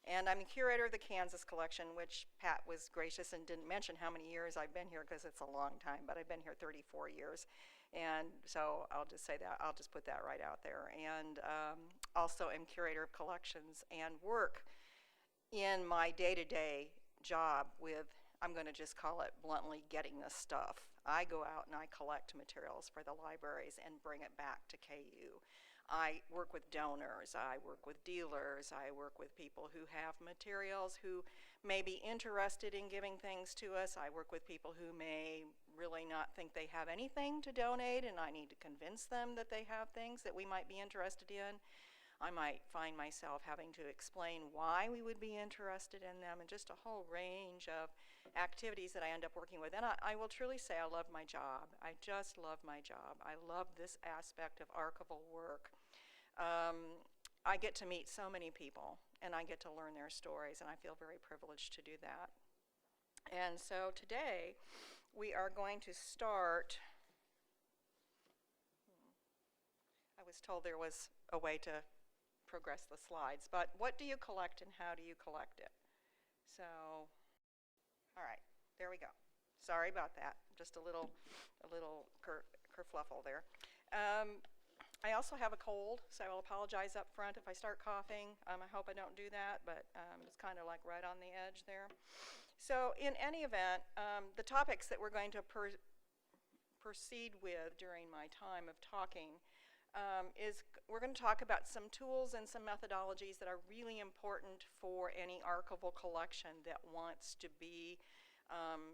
And I'm the curator of the Kansas collection, which Pat was gracious and didn't mention how many years I've been here because it's a long time, but I've been here 34 years. And so I'll just say that, I'll just put that right out there. And also am curator of collections and work in my day-to-day job with, I'm going to just call it bluntly, getting this stuff. I go out and I collect materials for the libraries and bring it back to KU. I work with donors, I work with dealers, I work with people who have materials who may be interested in giving things to us. I work with people who may really not think they have anything to donate, and I need to convince them that they have things that we might be interested in. I might find myself having to explain why we would be interested in them, and just a whole range of activities that I end up working with. And I will truly say I love my job. I just love my job. I love this aspect of archival work. I get to meet so many people, and I get to learn their stories, and I feel very privileged to do that. And so today we are going to start. I was told there was a way to progress the slides, but what do you collect and how do you collect it? So, all right, there we go. Sorry about that. Just a little kerfluffle there. I also have a cold, so I will apologize up front if I start coughing. I hope I don't do that, but it's kind of like right on the edge there. So in any event, the topics that we're going to proceed with during my time of talking is we're going to talk about some tools and some methodologies that are really important for any archival collection that wants to be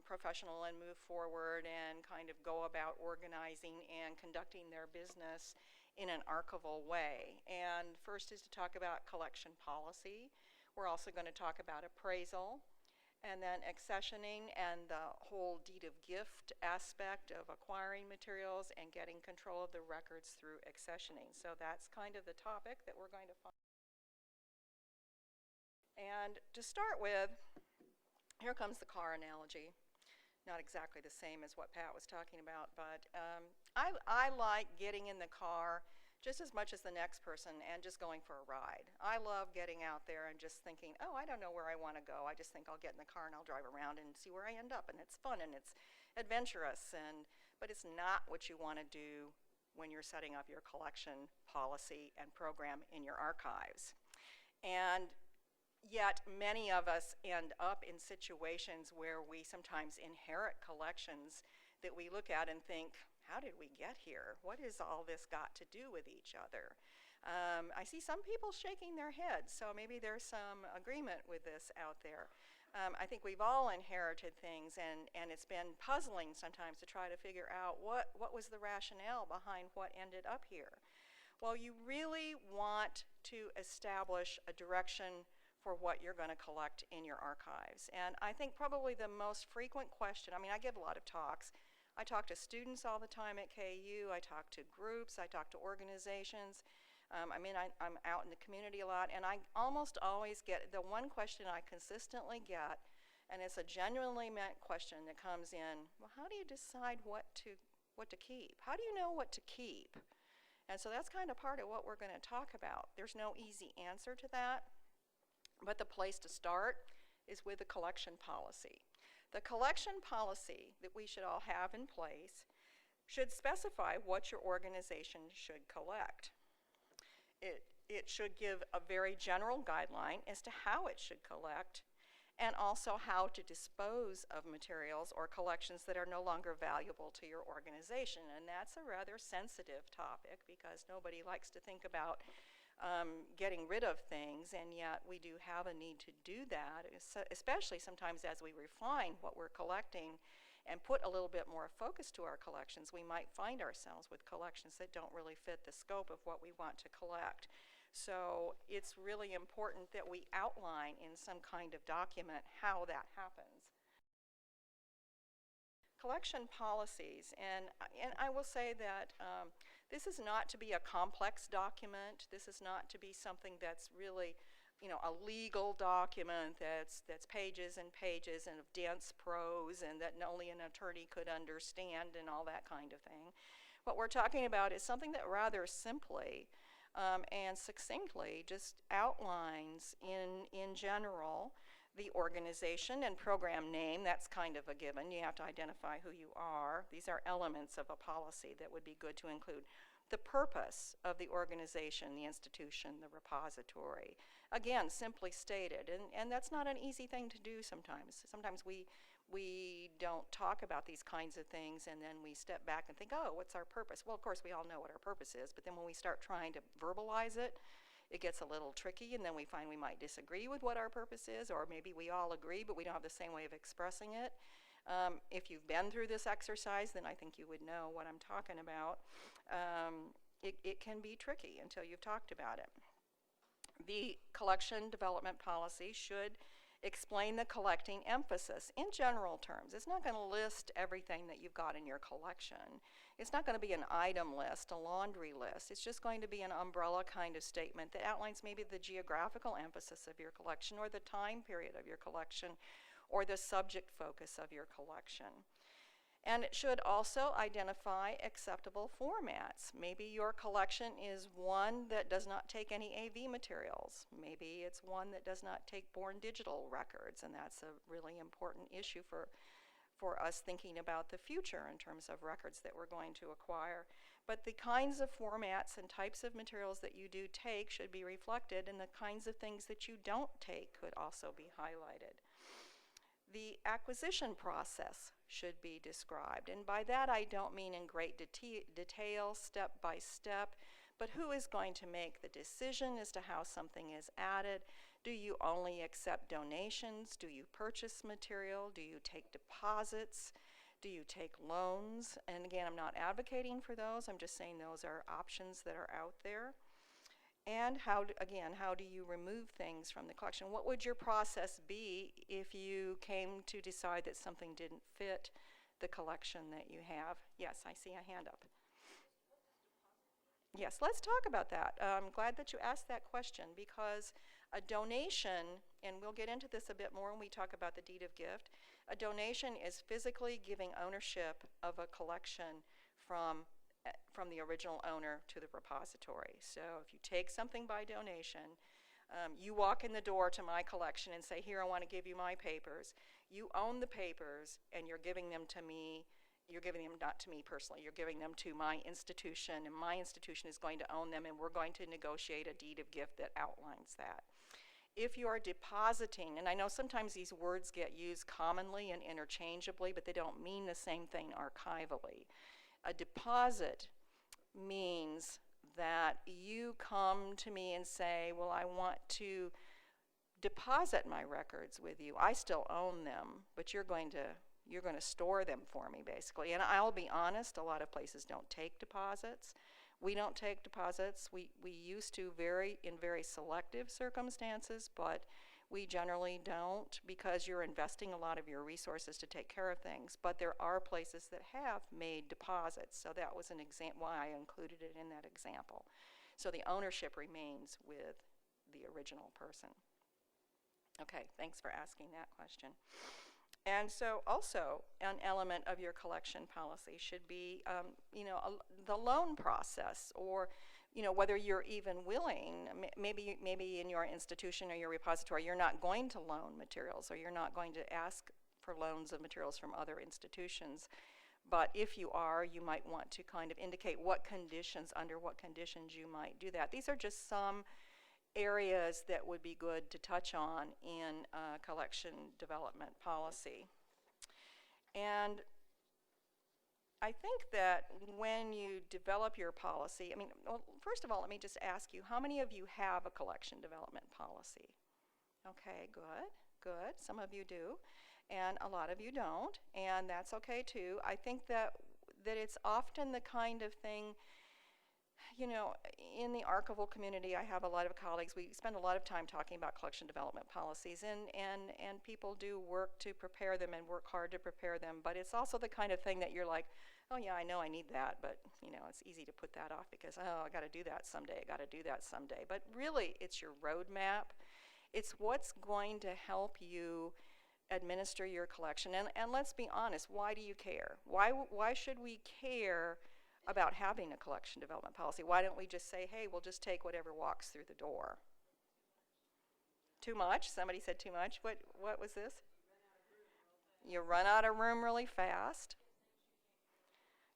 professional and move forward and kind of go about organizing and conducting their business in an archival way. And first is to talk about collection policy. We're also going to talk about appraisal, and then accessioning and the whole deed of gift aspect of acquiring materials and getting control of the records through accessioning. So that's kind of the topic that we're going to find. And to start with, here comes the car analogy. Not exactly the same as what Pat was talking about, but I like getting in the car just as much as the next person and just going for a ride. I love getting out there and just thinking, oh, I don't know where I want to go. I just think I'll get in the car and I'll drive around and see where I end up, and it's fun and it's adventurous, but it's not what you want to do when you're setting up your collection policy and program in your archives. And yet many of us end up in situations where we sometimes inherit collections that we look at and think, how did we get here? What has all this got to do with each other? I see some people shaking their heads, so maybe there's some agreement with this out there. I think we've all inherited things, and it's been puzzling sometimes to try to figure out what was the rationale behind what ended up here. Well, you really want to establish a direction for what you're going to collect in your archives. And I think probably the most frequent question, I mean, I give a lot of talks. I talk to students all the time at KU. I talk to groups. I talk to organizations. I'm out in the community a lot, and I almost always get the one question I consistently get, and it's a genuinely meant question that comes in, well, how do you decide what to keep? How do you know what to keep? And so that's kind of part of what we're going to talk about. There's no easy answer to that. But the place to start is with the collection policy. The collection policy that we should all have in place should specify what your organization should collect. It should give a very general guideline as to how it should collect, and also how to dispose of materials or collections that are no longer valuable to your organization. And that's a rather sensitive topic because nobody likes to think about getting rid of things, and yet we do have a need to do that, especially sometimes as we refine what we're collecting and put a little bit more focus to our collections. We might find ourselves with collections that don't really fit the scope of what we want to collect. So it's really important that we outline in some kind of document how that happens. Collection policies, and I will say that this is not to be a complex document. This is not to be something that's really, a legal document that's pages and pages and of dense prose and that only an attorney could understand and all that kind of thing. What we're talking about is something that rather simply and succinctly just outlines in general the organization and program name. That's kind of a given. You have to identify who you are. These are elements of a policy that would be good to include. The purpose of the organization, the institution, the repository. Again, simply stated, and that's not an easy thing to do sometimes. Sometimes we don't talk about these kinds of things, and then we step back and think, oh, what's our purpose? Well, of course, we all know what our purpose is, but then when we start trying to verbalize it, it gets a little tricky, and then we find we might disagree with what our purpose is, or maybe we all agree, but we don't have the same way of expressing it. If you've been through this exercise, then I think you would know what I'm talking about. It can be tricky until you've talked about it. The collection development policy should explain the collecting emphasis in general terms. It's not going to list everything that you've got in your collection. It's not going to be an item list, a laundry list. It's just going to be an umbrella kind of statement that outlines maybe the geographical emphasis of your collection, or the time period of your collection, or the subject focus of your collection. And it should also identify acceptable formats. Maybe your collection is one that does not take any AV materials. Maybe it's one that does not take born digital records, and that's a really important issue for us thinking about the future in terms of records that we're going to acquire. But the kinds of formats and types of materials that you do take should be reflected, and the kinds of things that you don't take could also be highlighted. The acquisition process should be described, and by that I don't mean in great detail, step by step, but who is going to make the decision as to how something is added? Do you only accept donations? Do you purchase material? Do you take deposits? Do you take loans? And again, I'm not advocating for those, I'm just saying those are options that are out there. And how do you remove things from the collection? What would your process be if you came to decide that something didn't fit the collection that you have? Yes, I see a hand up. Yes, let's talk about that. I'm glad that you asked that question, because a donation, and we'll get into this a bit more when we talk about the deed of gift, a donation is physically giving ownership of a collection from the original owner to the repository. So if you take something by donation, you walk in the door to my collection and say, here, I want to give you my papers. You own the papers, and you're giving them to me. You're giving them not to me personally, you're giving them to my institution, and my institution is going to own them, and we're going to negotiate a deed of gift that outlines that. If you are depositing, and I know sometimes these words get used commonly and interchangeably, but they don't mean the same thing archivally. A deposit means that you come to me and say, well, I want to deposit my records with you. I still own them, but you're going to store them for me, basically. And I'll be honest, a lot of places don't take deposits. We don't take deposits. We used to in very selective circumstances, but we generally don't, because you're investing a lot of your resources to take care of things. But there are places that have made deposits, so that was an example why I included it in that example. So the ownership remains with the original person. Okay, thanks for asking that question. And so also an element of your collection policy should be, the loan process, or whether you're even willing, maybe in your institution or your repository, you're not going to loan materials, or you're not going to ask for loans of materials from other institutions. But if you are, you might want to kind of indicate under what conditions you might do that. These are just some areas that would be good to touch on in collection development policy. And I think that when you develop your policy, well, first of all, let me just ask you, how many of you have a collection development policy? Okay, good. Some of you do, and a lot of you don't, and that's okay too. I think that it's often the kind of thing, in the archival community, I have a lot of colleagues. We spend a lot of time talking about collection development policies, and people do work to prepare them and work hard to prepare them, but it's also the kind of thing that you're like, oh yeah, I know I need that, but it's easy to put that off because, oh, I got to do that someday, But really, it's your roadmap. It's what's going to help you administer your collection. And let's be honest, why do you care? Why should we care about having a collection development policy? Why don't we just say, hey, we'll just take whatever walks through the door? Too much? Somebody said too much. What was this? You run out of room really fast.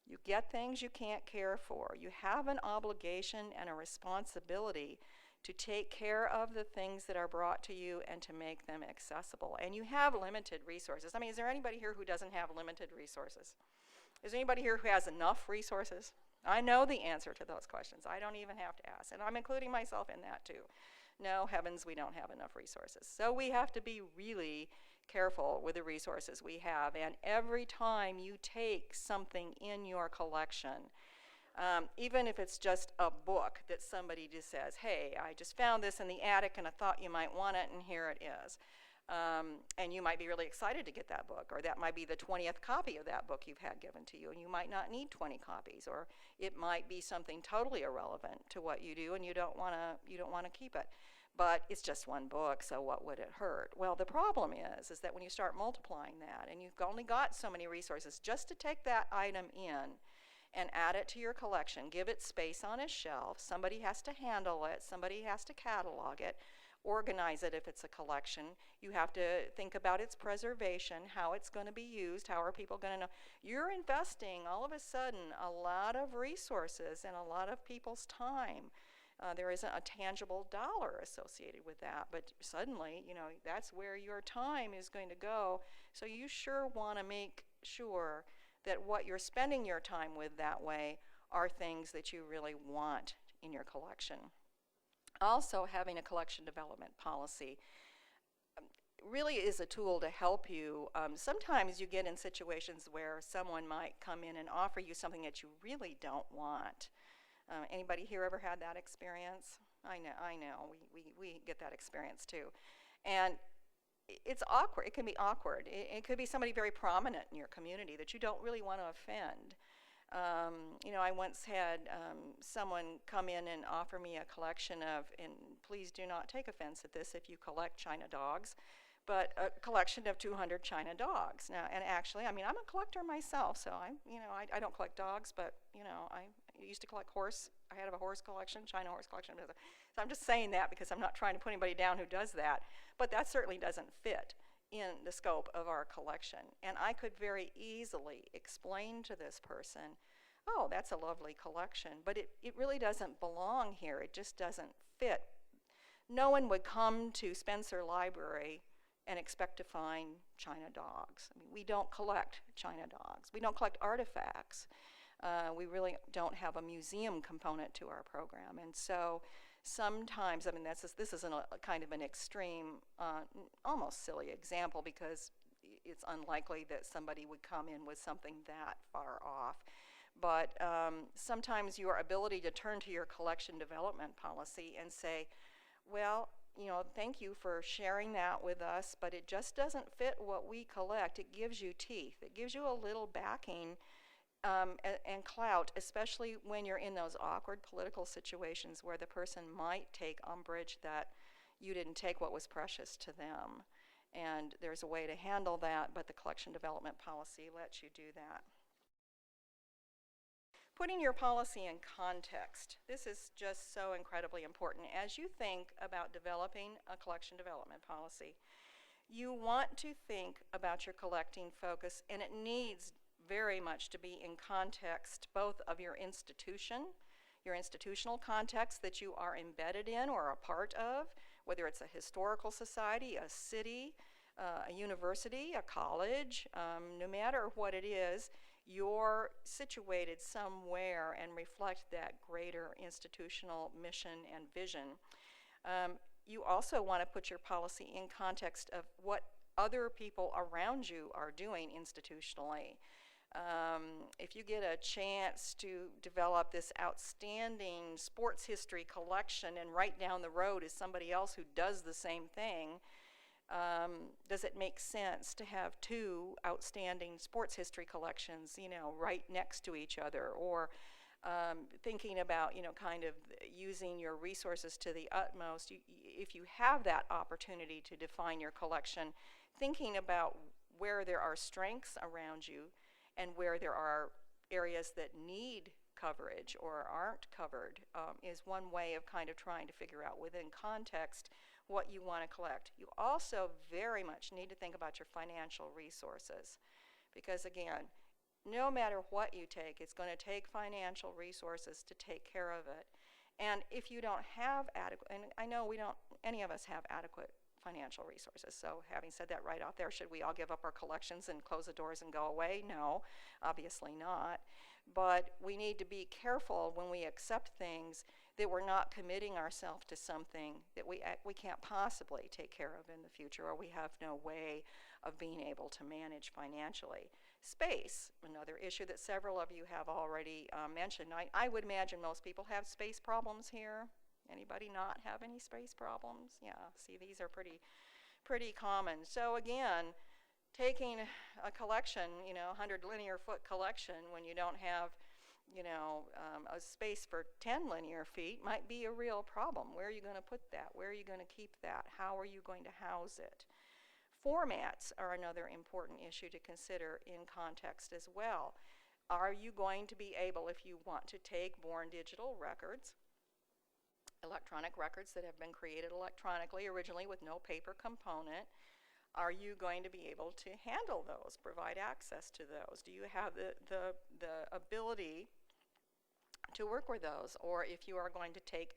You get things you can't care for. You have an obligation and a responsibility to take care of the things that are brought to you and to make them accessible. And you have limited resources. I mean, is there anybody here who doesn't have limited resources? Is there anybody here who has enough resources? I know the answer to those questions. I don't even have to ask. And I'm including myself in that too. No, heavens, we don't have enough resources. So we have to be really careful with the resources we have. And every time you take something in your collection, even if it's just a book that somebody just says, hey, I just found this in the attic and I thought you might want it, and here it is. And you might be really excited to get that book, or that might be the 20th copy of that book you've had given to you, and you might not need 20 copies, or it might be something totally irrelevant to what you do and you don't want to keep it. But it's just one book, so what would it hurt? Well, the problem is that when you start multiplying that, and you've only got so many resources just to take that item in and add it to your collection, give it space on a shelf, somebody has to handle it, somebody has to catalog it, organize it if it's a collection. You have to think about its preservation, how it's going to be used, how are people going to know. You're investing all of a sudden a lot of resources and a lot of people's time. There isn't a tangible dollar associated with that, but suddenly, you know, that's where your time is going to go. So you sure want to make sure that what you're spending your time with that way are things that you really want in your collection. Also, having a collection development policy really is a tool to help you. Sometimes you get in situations where someone might come in and offer you something that you really don't want. Anybody here ever had that experience? I know, we get that experience too. And it's awkward, it can be awkward. It could be somebody very prominent in your community that you don't really want to offend. You know, I once had someone come in and offer me a collection of, and please do not take offense at this if you collect China dogs, but a collection of 200 China dogs. Now, and actually, I mean, I'm a collector myself, so I don't collect dogs, but you know, I used to collect horse. I had a horse collection, China horse collection. So I'm just saying that because I'm not trying to put anybody down who does that, but that certainly doesn't fit in the scope of our collection. And I could very easily explain to this person, oh, that's a lovely collection, but it really doesn't belong here. It just doesn't fit. No one would come to Spencer Library and expect to find China dogs. I mean, we don't collect China dogs. We don't collect artifacts. We really don't have a museum component to our program. And so sometimes, I mean, this is a kind of an extreme, almost silly example, because it's unlikely that somebody would come in with something that far off. But sometimes your ability to turn to your collection development policy and say, well, you know, thank you for sharing that with us, but it just doesn't fit what we collect. It gives you teeth. It gives you a little backing and clout, especially when you're in those awkward political situations where the person might take umbrage that you didn't take what was precious to them. And there's a way to handle that, but the collection development policy lets you do that. Putting your policy in context. This is just so incredibly important. As you think about developing a collection development policy, you want to think about your collecting focus, and it needs very much to be in context both of your institution, your institutional context that you are embedded in or a part of, whether it's a historical society, a city, a university, a college, no matter what it is, you're situated somewhere and reflect that greater institutional mission and vision. You also want to put your policy in context of what other people around you are doing institutionally. If you get a chance to develop this outstanding sports history collection and right down the road is somebody else who does the same thing, does it make sense to have two outstanding sports history collections, you know, right next to each other? Or thinking about, you know, kind of using your resources to the utmost. If you have that opportunity to define your collection, thinking about where there are strengths around you and where there are areas that need coverage or aren't covered is one way of kind of trying to figure out within context what you want to collect. You also very much need to think about your financial resources, because again, no matter what you take, it's going to take financial resources to take care of it. And if you don't have adequate, and I know we don't, any of us have adequate financial resources, so having said that right out there, should we all give up our collections and close the doors and go away? No, obviously not. But we need to be careful when we accept things that we're not committing ourselves to something that we can't possibly take care of in the future, or we have no way of being able to manage financially. Space, another issue that several of you have already mentioned. I would imagine most people have space problems here. Anybody not have any space problems? Yeah, see, these are pretty common. So again, taking a collection, 100 linear foot collection when you don't have, a space for 10 linear feet might be a real problem. Where are you going to put that? Where are you going to keep that? How are you going to house it? Formats are another important issue to consider in context as well. Are you going to be able, if you want to take born digital records, electronic records that have been created electronically originally with no paper component, are you going to be able to handle those, provide access to those? Do you have the ability to work with those? Or if you are going to take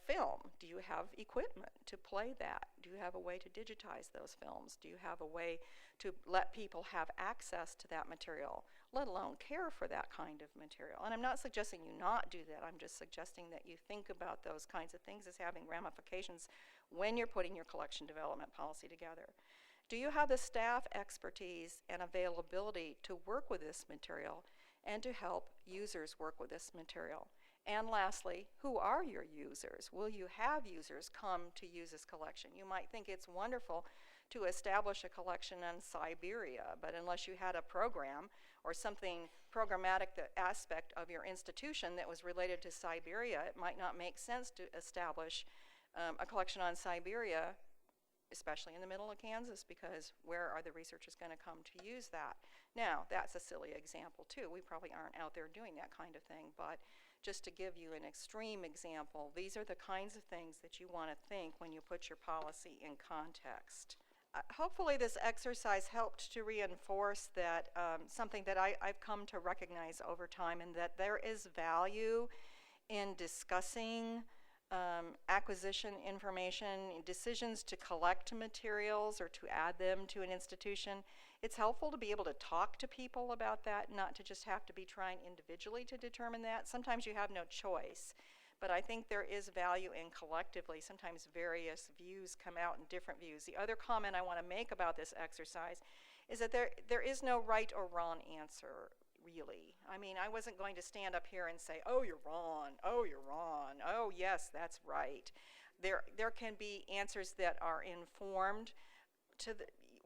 film, do you have equipment to play that? Do you have a way to digitize those films? Do you have a way to let people have access to that material, let alone care for that kind of material? And I'm not suggesting you not do that. I'm just suggesting that you think about those kinds of things as having ramifications when you're putting your collection development policy together. Do you have the staff expertise and availability to work with this material and to help users work with this material? And lastly, who are your users? Will you have users come to use this collection? You might think it's wonderful to establish a collection in Siberia, but unless you had a program or something programmatic, the aspect of your institution that was related to Siberia, it might not make sense to establish a collection on Siberia, especially in the middle of Kansas, because where are the researchers going to come to use that? Now, that's a silly example too. We probably aren't out there doing that kind of thing, but just to give you an extreme example, these are the kinds of things that you want to think when you put your policy in context. Hopefully this exercise helped to reinforce that something that I've come to recognize over time, and that there is value in discussing acquisition information, decisions to collect materials or to add them to an institution. It's helpful to be able to talk to people about that, not to just have to be trying individually to determine that. Sometimes you have no choice, but I think there is value in collectively. Sometimes various views come out in different views. The other comment I want to make about this exercise is that there is no right or wrong answer, really. I mean, I wasn't going to stand up here and say, oh, you're wrong, oh, you're wrong, oh, yes, that's right. There can be answers that are informed to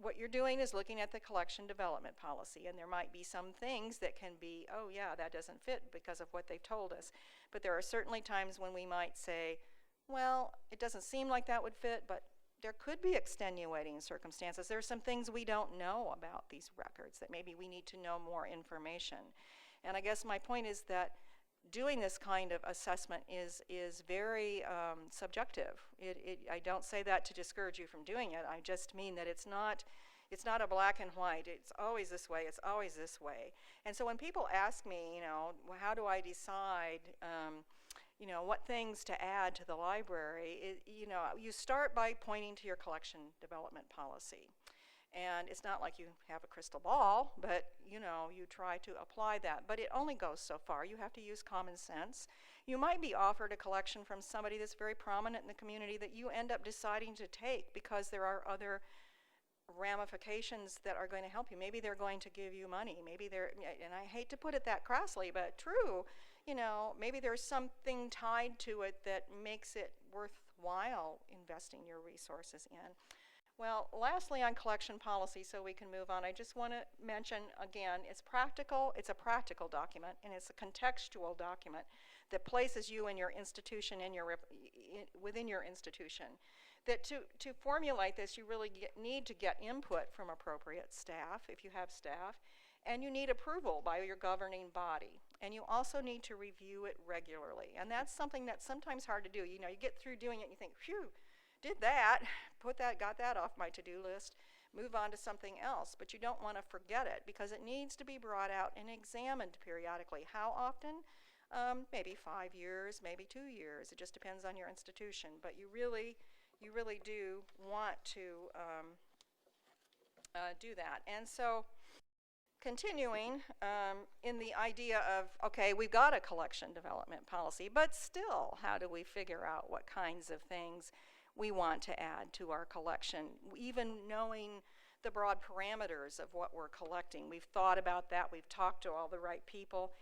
what you're doing is looking at the collection development policy, and there might be some things that can be, oh yeah, that doesn't fit because of what they've told us. But there are certainly times when we might say, well, it doesn't seem like that would fit, but there could be extenuating circumstances. There are some things we don't know about these records that maybe we need to know more information. And I guess my point is that doing this kind of assessment is very subjective. I don't say that to discourage you from doing it. I just mean that it's not a black and white. It's always this way. It's always this way. And so when people ask me, well, how do I decide, what things to add to the library? You start by pointing to your collection development policy. And it's not like you have a crystal ball, but you try to apply that. But it only goes so far. You have to use common sense. You might be offered a collection from somebody that's very prominent in the community that you end up deciding to take because there are other ramifications that are going to help you. Maybe they're going to give you money. Maybe and I hate to put it that crassly, but true, maybe there's something tied to it that makes it worthwhile investing your resources in. Well, lastly on collection policy, so we can move on, I just want to mention again, it's practical, it's a practical document, and it's a contextual document that places you in your institution, within your institution. That to formulate this, you really need to get input from appropriate staff, if you have staff, and you need approval by your governing body. And you also need to review it regularly. And that's something that's sometimes hard to do. You know, you get through doing it and you think, phew, did that, got that off my to-do list, move on to something else. But you don't want to forget it because it needs to be brought out and examined periodically. How often? Maybe 5 years, maybe 2 years. It just depends on your institution. But you really do want to do that. And so continuing in the idea of, okay, we've got a collection development policy, but still, how do we figure out what kinds of things we want to add to our collection, even knowing the broad parameters of what we're collecting? We've thought about that, we've talked to all the right people,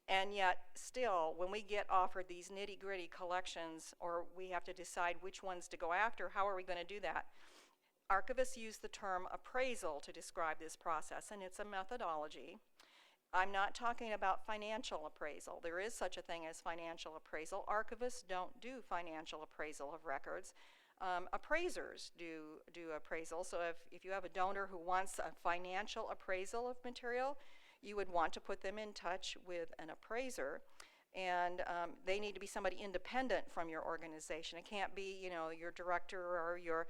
and yet still, when we get offered these nitty-gritty collections, or we have to decide which ones to go after, how are we going to do that? Archivists use the term appraisal to describe this process, and it's a methodology. I'm not talking about financial appraisal. There is such a thing as financial appraisal. Archivists don't do financial appraisal of records. Appraisers do appraisal. So if you have a donor who wants a financial appraisal of material, you would want to put them in touch with an appraiser. And they need to be somebody independent from your organization. It can't be, you know, your director or your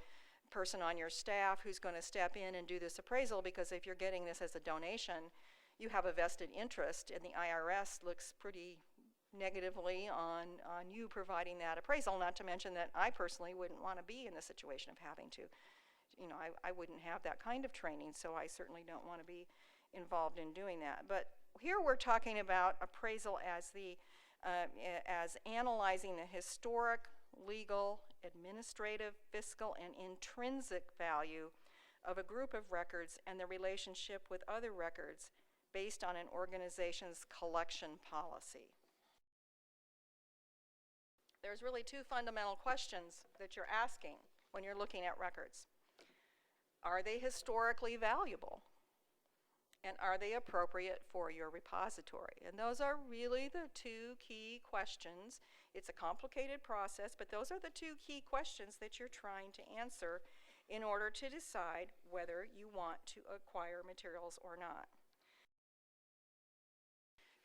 person on your staff who's going to step in and do this appraisal, because if you're getting this as a donation, you have a vested interest, and the IRS looks pretty negatively on you providing that appraisal, not to mention that I personally wouldn't want to be in the situation of having to. You know, I wouldn't have that kind of training, so I certainly don't want to be involved in doing that. But here we're talking about appraisal as as analyzing the historic, legal, administrative, fiscal, and intrinsic value of a group of records and the relationship with other records based on an organization's collection policy. There's really two fundamental questions that you're asking when you're looking at records. Are they historically valuable? And are they appropriate for your repository? And those are really the two key questions. It's a complicated process, but those are the two key questions that you're trying to answer in order to decide whether you want to acquire materials or not.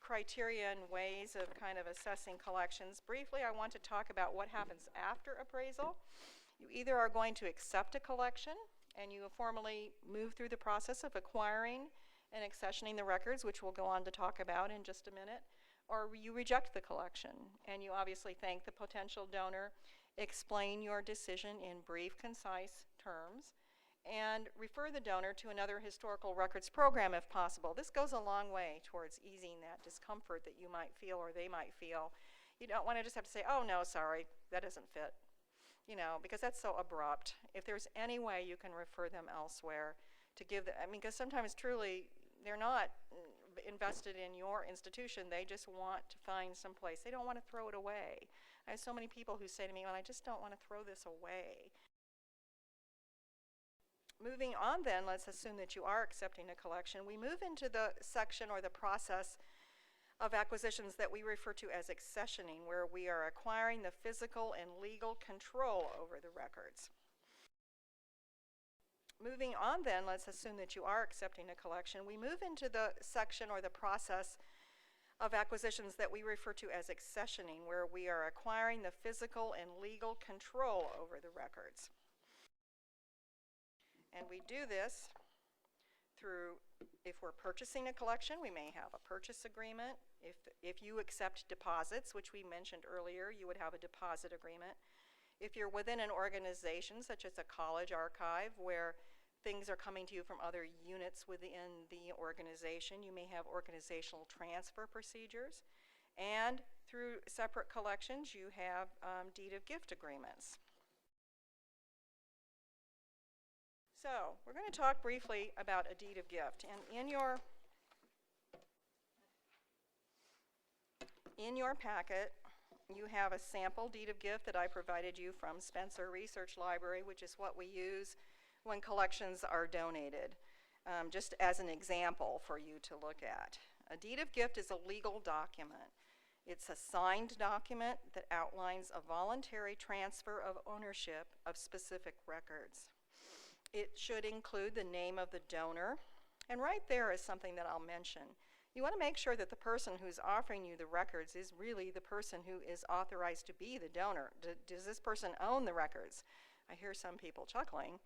Criteria and ways of kind of assessing collections. Briefly, I want to talk about what happens after appraisal. You either are going to accept a collection and you formally move through the process of acquiring and accessioning the records, which we'll go on to talk about in just a minute, or you reject the collection and you obviously thank the potential donor, explain your decision in brief, concise terms, and refer the donor to another historical records program if possible. This goes a long way towards easing that discomfort that you might feel or they might feel. You don't want to just have to say, oh no, sorry, that doesn't fit, you know, because that's so abrupt. If there's any way you can refer them elsewhere to give I mean, because sometimes truly they're not invested in your institution, they just want to find some place. They don't want to throw it away. I have so many people who say to me, well, I just don't want to throw this away. Moving on then, let's assume that you are accepting a collection. We move into the section or the process of acquisitions that we refer to as accessioning, where we are acquiring the physical and legal control over the records. Moving on then, let's assume that you are accepting a collection. We move into the section or the process of acquisitions that we refer to as accessioning, where we are acquiring the physical and legal control over the records. And we do this through, if we're purchasing a collection, we may have a purchase agreement. If you accept deposits, which we mentioned earlier, you would have a deposit agreement. If you're within an organization, such as a college archive, where things are coming to you from other units within the organization, you may have organizational transfer procedures. And through separate collections, you have deed of gift agreements. So we're going to talk briefly about a deed of gift. And in your packet, you have a sample deed of gift that I provided you from Spencer Research Library, which is what we use when collections are donated, just as an example for you to look at. A deed of gift is a legal document. It's a signed document that outlines a voluntary transfer of ownership of specific records. It should include the name of the donor, and right there is something that I'll mention. You want to make sure that the person who's offering you the records is really the person who is authorized to be the donor. Does this person own the records? I hear some people chuckling.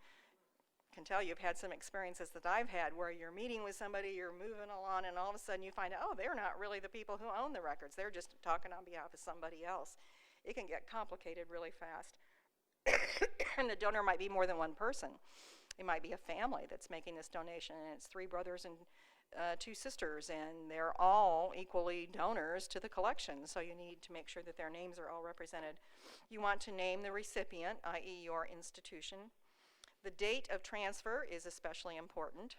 I can tell you've had some experiences that I've had where you're meeting with somebody, you're moving along, and all of a sudden you find out, oh, they're not really the people who own the records. They're just talking on behalf of somebody else. It can get complicated really fast. And the donor might be more than one person. It might be a family that's making this donation, and it's 3 brothers and 2 sisters, and they're all equally donors to the collection, so you need to make sure that their names are all represented. You want to name the recipient, i.e. your institution. The date of transfer is especially important,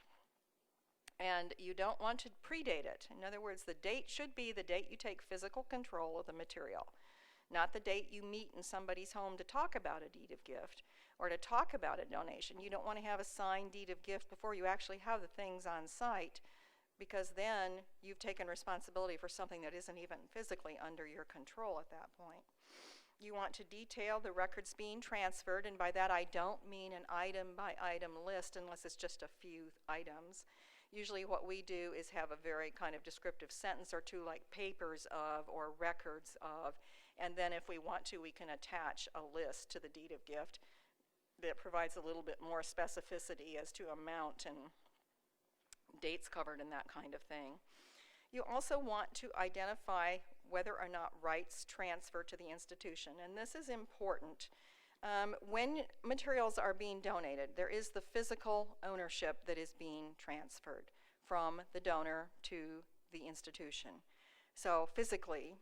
and you don't want to predate it. In other words, the date should be the date you take physical control of the material, not the date you meet in somebody's home to talk about a deed of gift or to talk about a donation. You don't want to have a signed deed of gift before you actually have the things on site, because then you've taken responsibility for something that isn't even physically under your control at that point. You want to detail the records being transferred, and by that I don't mean an item by item list unless it's just a few items. Usually what we do is have a very kind of descriptive sentence or two, like papers of or records of, and then if we want to, we can attach a list to the deed of gift that provides a little bit more specificity as to amount and dates covered and that kind of thing. You also want to identify whether or not rights transfer to the institution, and this is important. When materials are being donated, there is the physical ownership that is being transferred from the donor to the institution. So physically,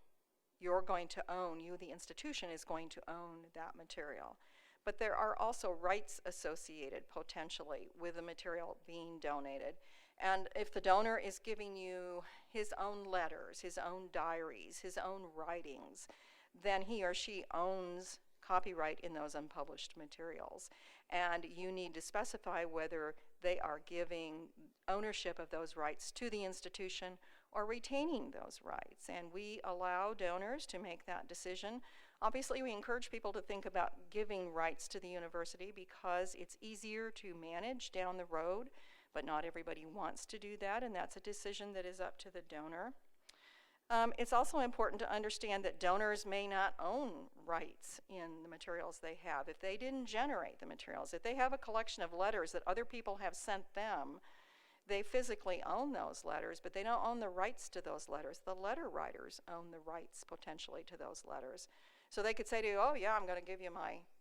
you're going to own, the institution is going to own that material. But there are also rights associated potentially with the material being donated. And if the donor is giving you his own letters, his own diaries, his own writings, then he or she owns copyright in those unpublished materials. And you need to specify whether they are giving ownership of those rights to the institution or retaining those rights. And we allow donors to make that decision. Obviously, we encourage people to think about giving rights to the university because it's easier to manage down the road, but not everybody wants to do that, and that's a decision that is up to the donor. It's also important to understand that donors may not own rights in the materials they have. If they didn't generate the materials, if they have a collection of letters that other people have sent them, they physically own those letters, but they don't own the rights to those letters. The letter writers own the rights potentially to those letters. So they could say to you, oh yeah, I'm going to give you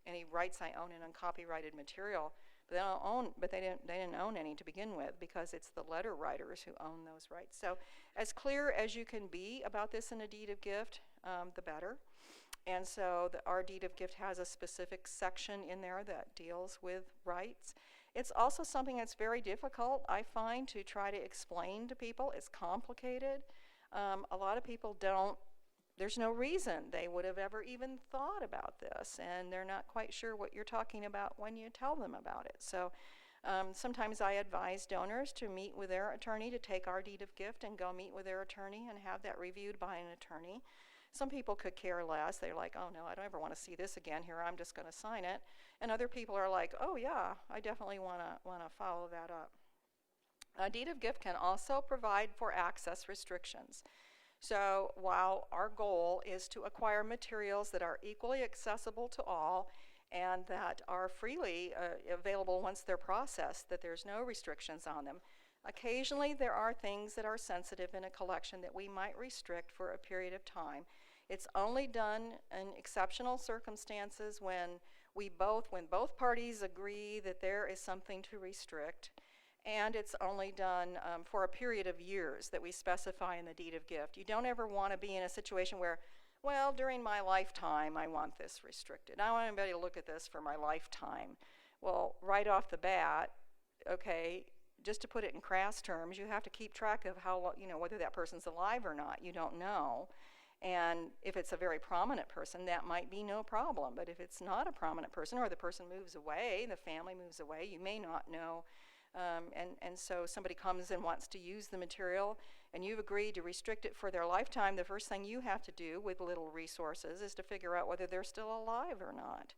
any rights I own in uncopyrighted material, but they didn't own any to begin with, because it's the letter writers who own those rights. So as clear as you can be about this in a deed of gift, the better. And so our deed of gift has a specific section in there that deals with rights. It's also something that's very difficult, I find, to try to explain to people. It's complicated. A lot of people there's no reason they would have ever even thought about this, and they're not quite sure what you're talking about when you tell them about it. So sometimes I advise donors to meet with their attorney, to take our deed of gift and go meet with their attorney and have that reviewed by an attorney. Some people could care less. They're like, oh no, I don't ever want to see this again here, I'm just going to sign it. And other people are like, oh yeah, I definitely want to follow that up. A deed of gift can also provide for access restrictions. So while our goal is to acquire materials that are equally accessible to all and that are freely available once they're processed, that there's no restrictions on them, occasionally there are things that are sensitive in a collection that we might restrict for a period of time. It's only done in exceptional circumstances when both parties agree that there is something to restrict. And it's only done for a period of years that we specify in the deed of gift. You don't ever want to be in a situation where, well, during my lifetime, I want this restricted. I don't want anybody to look at this for my lifetime. Well, right off the bat, okay, just to put it in crass terms, you have to keep track of how, whether that person's alive or not. You don't know. And if it's a very prominent person, that might be no problem. But if it's not a prominent person, or the person moves away, the family moves away, you may not know. And so somebody comes and wants to use the material, and you've agreed to restrict it for their lifetime. The first thing you have to do with little resources is to figure out whether they're still alive or not.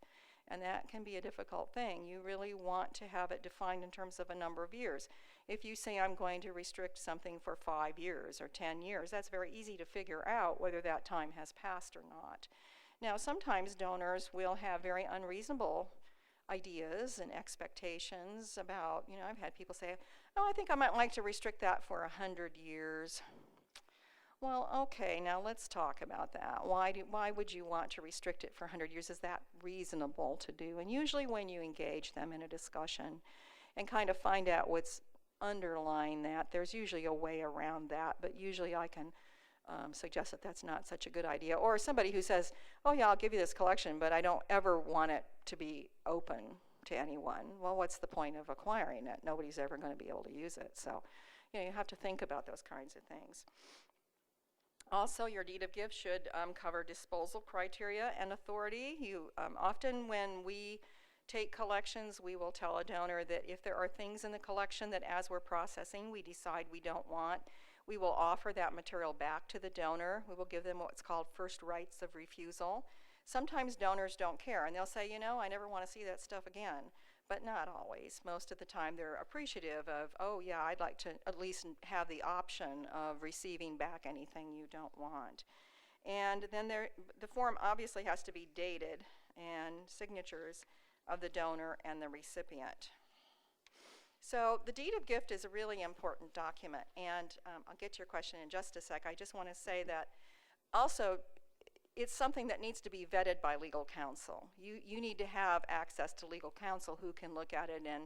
And that can be a difficult thing. You really want to have it defined in terms of a number of years. If you say I'm going to restrict something for 5 years or 10 years, that's very easy to figure out whether that time has passed or not. Now, sometimes donors will have very unreasonable ideas and expectations about, I've had people say, oh, I think I might like to restrict that for 100 years. Well, okay, now let's talk about that. Why would you want to restrict it for 100 years? Is that reasonable to do? And usually when you engage them in a discussion and kind of find out what's underlying that, there's usually a way around that, but usually I can suggest that that's not such a good idea. Or somebody who says, oh yeah, I'll give you this collection, but I don't ever want it to be open to anyone. Well, what's the point of acquiring it? Nobody's ever going to be able to use it. So, you have to think about those kinds of things. Also, your deed of gift should cover disposal criteria and authority. Often when we take collections, we will tell a donor that if there are things in the collection that as we're processing we decide we don't want, we will offer that material back to the donor. We will give them what's called first rights of refusal. Sometimes donors don't care and they'll say, I never want to see that stuff again. But not always. Most of the time they're appreciative of, oh yeah, I'd like to at least have the option of receiving back anything you don't want. And then the form obviously has to be dated and signatures of the donor and the recipient. So the deed of gift is a really important document, and I'll get to your question in just a sec. I just want to say that also it's something that needs to be vetted by legal counsel. You need to have access to legal counsel who can look at it, and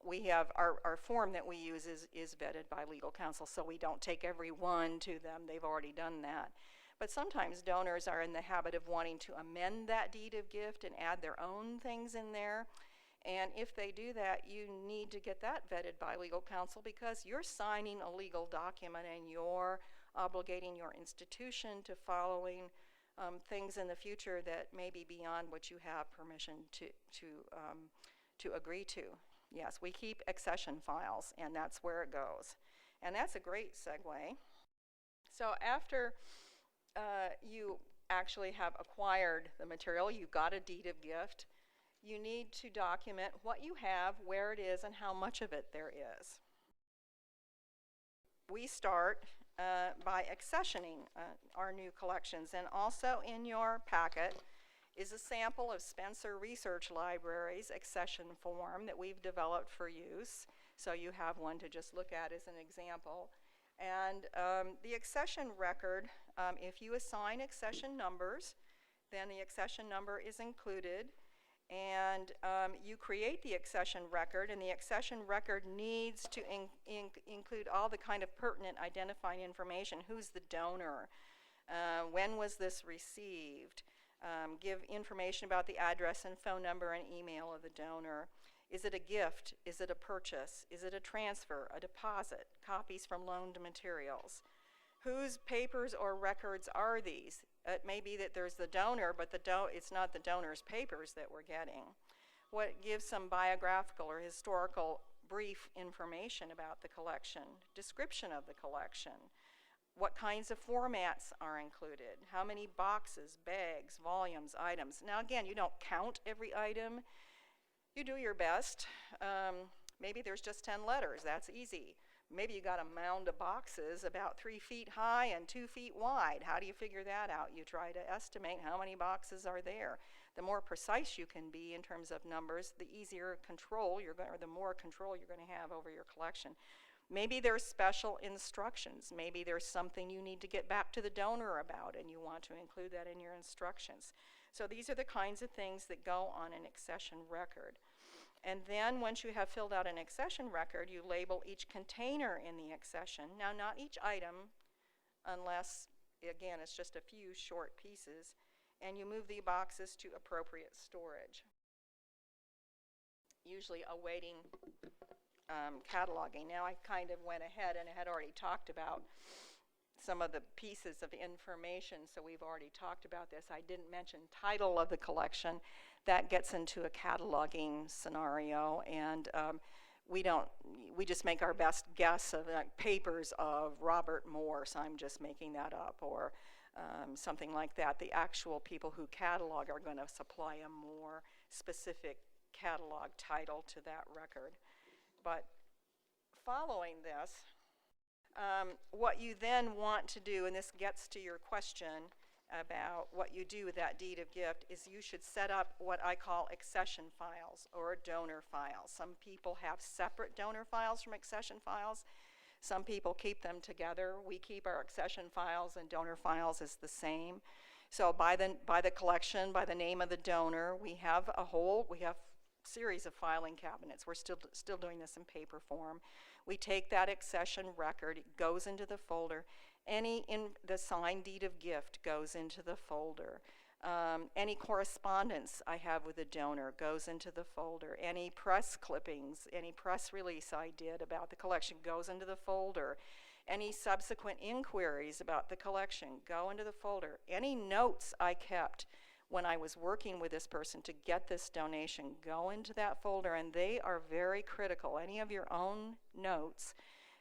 we have our form that we use is vetted by legal counsel, so we don't take every one to them. They've already done that. But sometimes donors are in the habit of wanting to amend that deed of gift and add their own things in there. And if they do that, you need to get that vetted by legal counsel because you're signing a legal document and you're obligating your institution to following things in the future that may be beyond what you have permission to agree to. Yes, we keep accession files, and that's where it goes. And that's a great segue. So after you actually have acquired the material, you got a deed of gift, you need to document what you have, where it is, and how much of it there is. We start by accessioning our new collections, and also in your packet is a sample of Spencer Research Library's accession form that we've developed for use. So you have one to just look at as an example. And the accession record, if you assign accession numbers, then the accession number is included. And you create the accession record, and the accession record needs to include all the kind of pertinent identifying information. Who's the donor? When was this received? Give information about the address and phone number and email of the donor. Is it a gift? Is it a purchase? Is it a transfer, a deposit? Copies from loaned materials? Whose papers or records are these? It may be that there's the donor, but it's not the donor's papers that we're getting. What gives some biographical or historical brief information about the collection? Description of the collection. What kinds of formats are included? How many boxes, bags, volumes, items? Now again, you don't count every item. You do your best. Maybe there's just 10 letters, that's easy. Maybe you got a mound of boxes about 3 feet high and 2 feet wide. How do you figure that out? You try to estimate how many boxes are there. The more precise you can be in terms of numbers, the easier control or the more control you're going to have over your collection. Maybe there's special instructions. Maybe there's something you need to get back to the donor about and you want to include that in your instructions. So these are the kinds of things that go on an accession record. And then once you have filled out an accession record, you label each container in the accession. Now, not each item, unless, again, it's just a few short pieces, and you move the boxes to appropriate storage, usually awaiting cataloging. Now, I kind of went ahead and I had already talked about some of the pieces of information, so we've already talked about this. I didn't mention title of the collection. That gets into a cataloging scenario, and we just make our best guess of papers of Robert Morse. I'm just making that up, or something like that. The actual people who catalog are going to supply a more specific catalog title to that record. But following this, what you then want to do, and this gets to your question about what you do with that deed of gift, is you should set up what I call accession files or donor files. Some people have separate donor files from accession files. Some people keep them together. We keep our accession files and donor files as the same. So by the collection, by the name of the donor, we have series of filing cabinets. We're still doing this in paper form. We take that accession record, it goes into the folder. The signed deed of gift goes into the folder. Any correspondence I have with the donor goes into the folder. Any press clippings, any press release I did about the collection goes into the folder. Any subsequent inquiries about the collection go into the folder. Any notes I kept when I was working with this person to get this donation go into that folder, and they are very critical. Any of your own notes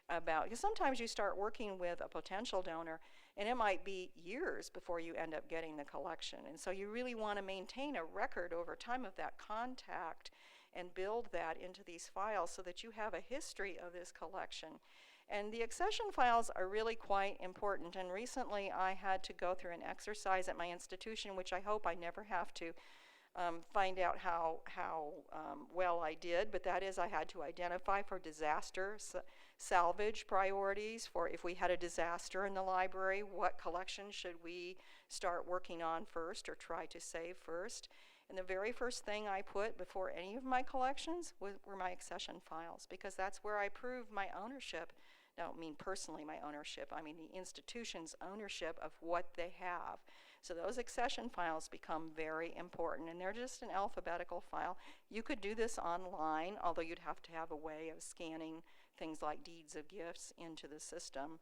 about, because sometimes you start working with a potential donor and it might be years before you end up getting the collection, and so you really want to maintain a record over time of that contact and build that into these files so that you have a history of this collection. And the accession files are really quite important, and recently I had to go through an exercise at my institution, which I hope I never have to find out how well I did, but that is I had to identify for disaster salvage priorities. For if we had a disaster in the library, what collection should we start working on first or try to save first? And the very first thing I put before any of my collections were my accession files, because that's where I prove my ownership. I don't mean personally my ownership, I mean the institution's ownership of what they have. So those accession files become very important, and they're just an alphabetical file. You could do this online, although you'd have to have a way of scanning things like deeds of gifts into the system.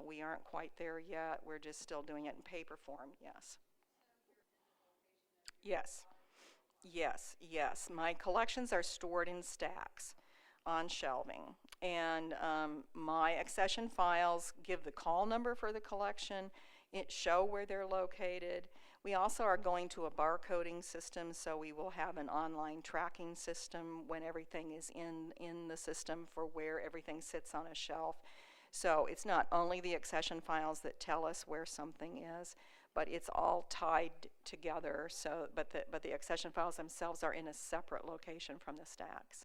We aren't quite there yet. We're just still doing it in paper form, yes. Yes, yes, yes. My collections are stored in stacks on shelving, and my accession files give the call number for the collection, it show where they're located. We also are going to a barcoding system, so we will have an online tracking system when everything is in the system for where everything sits on a shelf. So it's not only the accession files that tell us where something is, but it's all tied together. So, but the accession files themselves are in a separate location from the stacks.